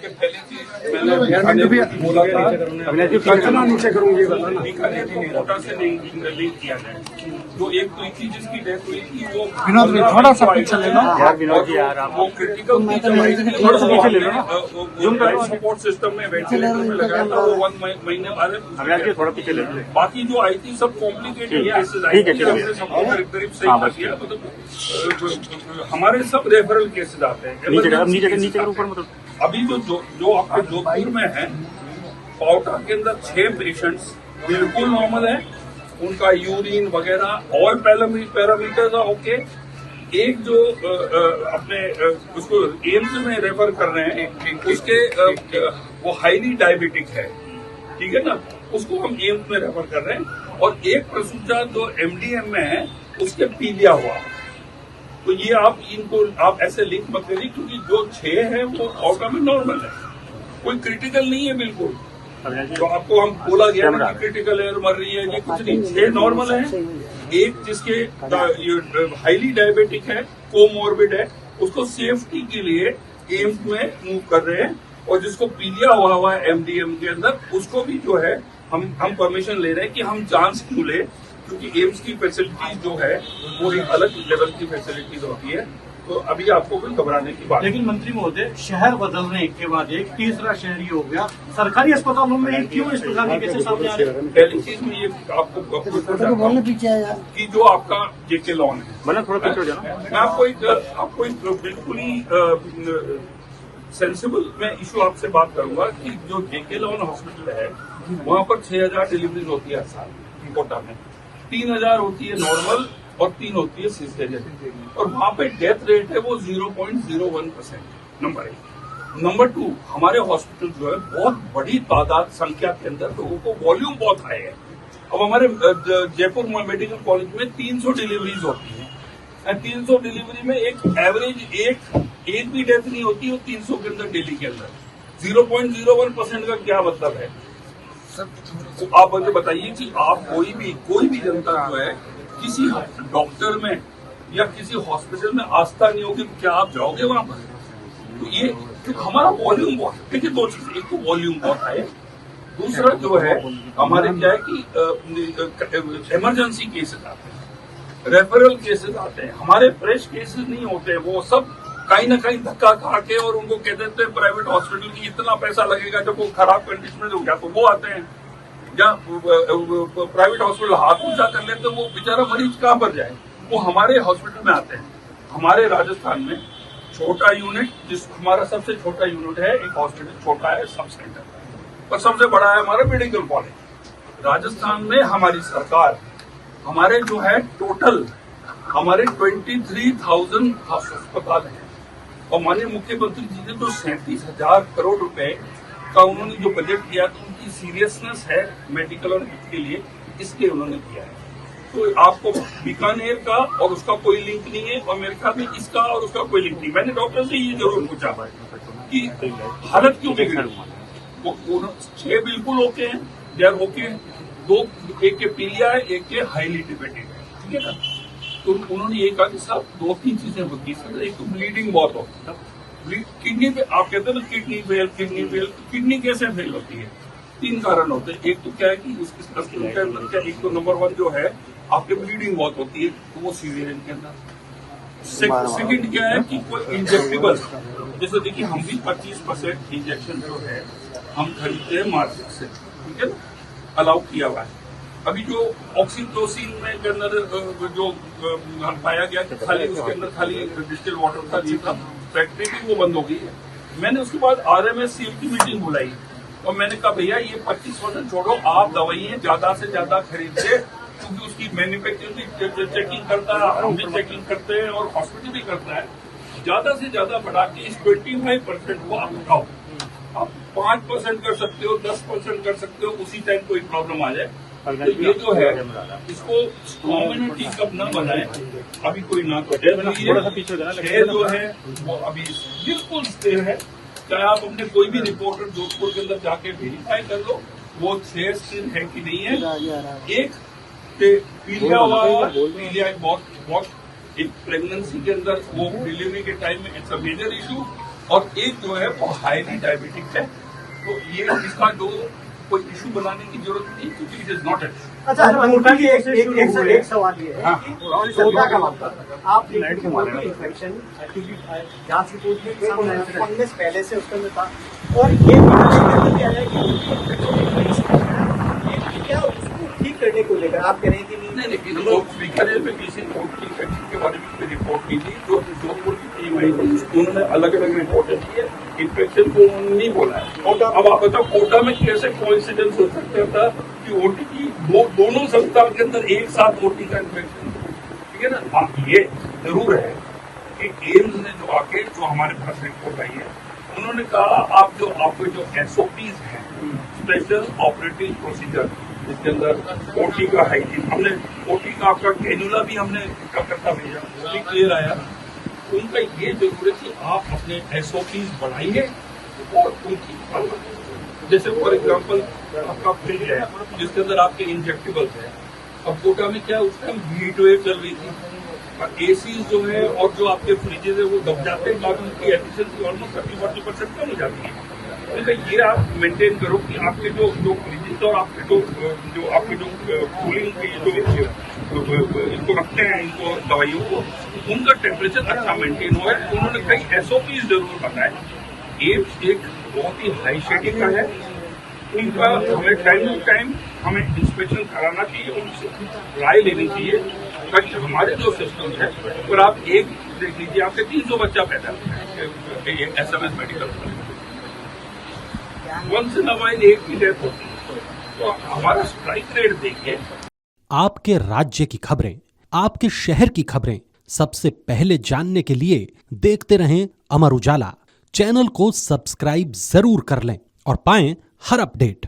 देखिए पहली चीज मैंने बोला था नीचे करूंगी कोटा से नहीं किया जाए। जो एक कोई थी जिसकी डेथ हुई थी वो विनोद भाई थोड़ा सा पीछे ले लो यार, विनोद जी यार वो क्रिटिकल थोड़ा सा पीछे ले लो ना, सपोर्ट सिस्टम में वेंटिलेटर में लगाया था वो 1 महीने बाद थोड़ा पीछे ले लो। बाकी जो आई थी सब कॉम्प्लिकेटेड केसेस आई थी, हमने सबको करीब सही कर दिया। मतलब हमारे सब रेफरल केसेस आते हैं नीचे ऊपर मतलब अभी जो आपके जोधपुर में है पाउटा के अंदर 6 पेशेंट्स बिल्कुल नॉर्मल है, उनका यूरिन वगैरह ऑल पैरामीटर्स ओके। एक जो अपने उसको एम्स में रेफर कर रहे हैं उसके वो हाईली डायबिटिक है, ठीक है ना, उसको हम एम्स में रेफर कर रहे हैं। और एक प्रसूजा जो एमडीएम में है उसके पीलिया हुआ। तो ये आप ऐसे लिंक मत करिए क्योंकि जो 6 है वो आउटकम में नॉर्मल है, कोई क्रिटिकल नहीं है बिल्कुल। तो आपको हम बोला गया ना कि क्रिटिकल है मर रही है, ये कुछ नहीं, 6 नॉर्मल है। एक जिसके हाईली डायबिटिक है, कोमोर्बिड है, उसको सेफ्टी के लिए एम्स में मूव कर रहे हैं। और जिसको पीलिया हुआ है एमडीएम के अंदर उसको भी जो है हम परमिशन ले रहे हैं कि हम जांच क्यों ले, क्योंकि एम्स की फैसिलिटीज जो है वो एक अलग लेवल की फैसिलिटीज होती है। तो अभी आपको कोई घबराने की बात। लेकिन मंत्री महोदय शहर बदलने के बाद एक तीसरा शहर ही हो गया, सरकारी अस्पतालों में क्यों इस प्रकार के केसेस सामने आ रहे हैं? पहली चीज में ये आपको कि जो आपका जेके लॉन है, थोड़ा पीछे हो जाना। मैं आपको एक बिल्कुल ही सेंसिबल मैं इशू आपसे बात करूंगा कि जो जेके लॉन हॉस्पिटल है वहां पर 6000 डिलीवरीज होती है हर साल कोटा में, 3000 होती है नॉर्मल और 3 होती है सिजेरियन। और वहां पे डेथ रेट है वो 0.01%। नंबर 1। नंबर 2, हमारे हॉस्पिटल जो है बहुत बड़ी तादाद संख्या के अंदर लोगों को वॉल्यूम बहुत हाई है। अब हमारे जयपुर मेडिकल कॉलेज में 300 डिलीवरीज होती है, 300 डिलीवरी में एक एवरेज एक भी डेथ नहीं होती वो 300 के अंदर डेली के अंदर। 0.01% का क्या मतलब है? तो आप मुझे बताइए कि आप कोई भी जनता जो है किसी डॉक्टर में या किसी हॉस्पिटल में आस्था नहीं होगी, क्या आप जाओगे वहां पर? तो ये तो हमारा वॉल्यूम बहुत, देखिए 2 चीजें, एक तो वॉल्यूम बहुत है, दूसरा जो है हमारे क्या है कि इमरजेंसी केसेस आते हैं, रेफरल केसेस आते हैं, हमारे फ्रेश केसेस नहीं होते हैं। वो सब कहीं ना कहीं धक्का खा के और उनको कह देते हैं प्राइवेट हॉस्पिटल की इतना पैसा लगेगा, जब वो खराब कंडीशन में हो गया तो वो आते हैं। या प्राइवेट हॉस्पिटल हाथ ऊंचा कर लेते वो बेचारा मरीज कहां पर जाए, वो हमारे हॉस्पिटल में आते हैं। हमारे राजस्थान में छोटा यूनिट, हमारा सबसे छोटा यूनिट है, एक हॉस्पिटल छोटा है सब सेंटर, पर सबसे बड़ा है हमारा मेडिकल कॉलेज। राजस्थान में हमारी सरकार हमारे जो है टोटल हमारे 23,000 अस्पताल है। और माननीय मुख्यमंत्री जी ने जो 37,000 करोड़ रुपए का उन्होंने जो बजट किया, तो उनकी सीरियसनेस है मेडिकल और हेल्थ के लिए, इसलिए उन्होंने किया है। तो आपको बीकानेर का और उसका कोई लिंक नहीं है, और अमेरिका में इसका और उसका कोई लिंक नहीं। मैंने डॉक्टर से ये जरूर पूछा कि हालत क्यों बिगड़ी। वो 6 बिल्कुल ओके हैं, दे आर ओके, 2 एक के पीलिया है, एक के हाईली डिपेंडेंट है, ठीक है ना। तो उन्होंने ये कहा कि साहब 2-3 चीजें होती है, एक तो ब्लीडिंग बहुत होती है, किडनी पे आप कहते हैं ना किडनी फेल, किडनी कैसे फेल होती है? 3 कारण होते हैं। एक तो क्या है कि उसके अंदर क्या, एक तो नंबर 1 जो है आपके ब्लीडिंग बहुत होती है, तो वो सीवियर के अंदर। सेकंड क्या है कि कोई इंजेक्टेबल, जैसे देखिए हम भी 25% इंजेक्शन जो है हम खरीदते हैं मार्केट से, ठीक है ना, अलाउ किया हुआ है। अभी जो ऑक्सीटोसिन में के अंदर जो पाया गया कि खाली उसके अंदर खाली डिस्टिल वाटर का जी था, फैक्ट्री भी वो बंद हो गई है। मैंने उसके बाद RMSCL की मीटिंग बुलाई और मैंने कहा भैया ये 25% छोड़ो, आप दवाइयां ज्यादा से ज्यादा खरीदते, क्योंकि उसकी मैन्युफैक्चरिंग भी चेकिंग करता है, हम भी चेकिंग करते हैं और हॉस्पिटल भी करता है। ज्यादा से ज्यादा बढ़ा के इस 25% को आप उठाओ। आप 5% कर सकते हो, 10% कर सकते हो, उसी टाइम कोई प्रॉब्लम आ जाए। तो ये जो है इसको कम्युनिटी कब न बनाए, अभी कोई ना है जो है वो अभी बिल्कुल स्थिर है। चाहे आप अपने कोई भी रिपोर्टर जोधपुर के अंदर जाके वेरीफाई कर लो, वो स्थिर है कि नहीं है। एक पीलिया हुआ, पीलिया बहुत एक प्रेगनेंसी के अंदर वो डिलीवरी के टाइम में इट्स अ मेजर इशू। और एक जो है वो हाईली डायबिटिक है। तो ये इसका जो कोई इशू बनाने की जरूरत नहीं, क्योंकि it is not an issue. अच्छा कोटा की एक सवाल ये है हाँ। कि कोटा का मामला आप इन्फेक्शन क्योंकि जांच रिपोर्ट में सामने फंगस पहले से उसके अंदर था और ये भी आया कि क्या उसको ठीक करने को लेकर आप कह रहे हैं कि नहीं, लेकिन वो बीकानेर में किसी कोर्ट की इन्फेक्शन के बारे में रिपोर्ट की थी, जो जोधपुर की टीम आई थी, उन्होंने अलग अलग रिपोर्टें की है। इन्फेक्शन को उन्होंने नहीं बोला है। अब आप बताओ कोटा में कैसे कोइंसिडेंस हो सकता था कि ओटी की दोनों संस्थान के अंदर एक साथ ओटी का इन्फेक्शन, ठीक है ना। हाँ, ये जरूर है कि एम्स ने जो आके जो हमारे पास रिपोर्ट आई है, उन्होंने कहा आपके जो एसओपीज हैं, स्पेशल ऑपरेटिंग प्रोसीजर, जिसके अंदर ओटी का हाइजीन, हमने ओटी का आपका कैनुला भी हमने कलकत्ता भेजा, वो भी क्लियर आया। उनका ये जरूर है कि आप अपने एसओपीज बढ़ाइए और उनकी पालना, जैसे फॉर एग्जाम्पल आपका फ्रिज है जिसके अंदर आपके इंजेक्टेबल्स है। अब कोटा में क्या उस टाइम हीट वेव चल रही थी और एसीज जो है और जो आपके फ्रिजेज है वो दब जाते हैं, बाद उनकी एफिशिएंसी ऑलमोस्ट 30-40% कम हो जाती है। तो ये आप मेंटेन करो कि आपके जो फ्रिजेज और आपके जो कूलिंग की जो इनको रखते हैं, इनको दवाइयों को, उनका टेम्परेचर अच्छा मेंटेन हुआ है। उन्होंने कई एसओपी जरूर बताए। एक बहुत ही हाई शेडिंग का है, इनका हमें टाइम टू टाइम हमें इंस्पेक्शन कराना चाहिए, उनसे राय लेनी चाहिए। ताकि हमारे जो सिस्टम है, अगर आप एक देख लीजिए, आपके 300 बच्चा पैदा होता है SMS medical, once in a while एक की डेथ होती है। तो हमारा स्ट्राइक रेट देखिए। आपके राज्य की खबरें, आपके शहर की खबरें सबसे पहले जानने के लिए देखते रहें अमर उजाला। चैनल को सब्सक्राइब जरूर कर लें और पाएं हर अपडेट।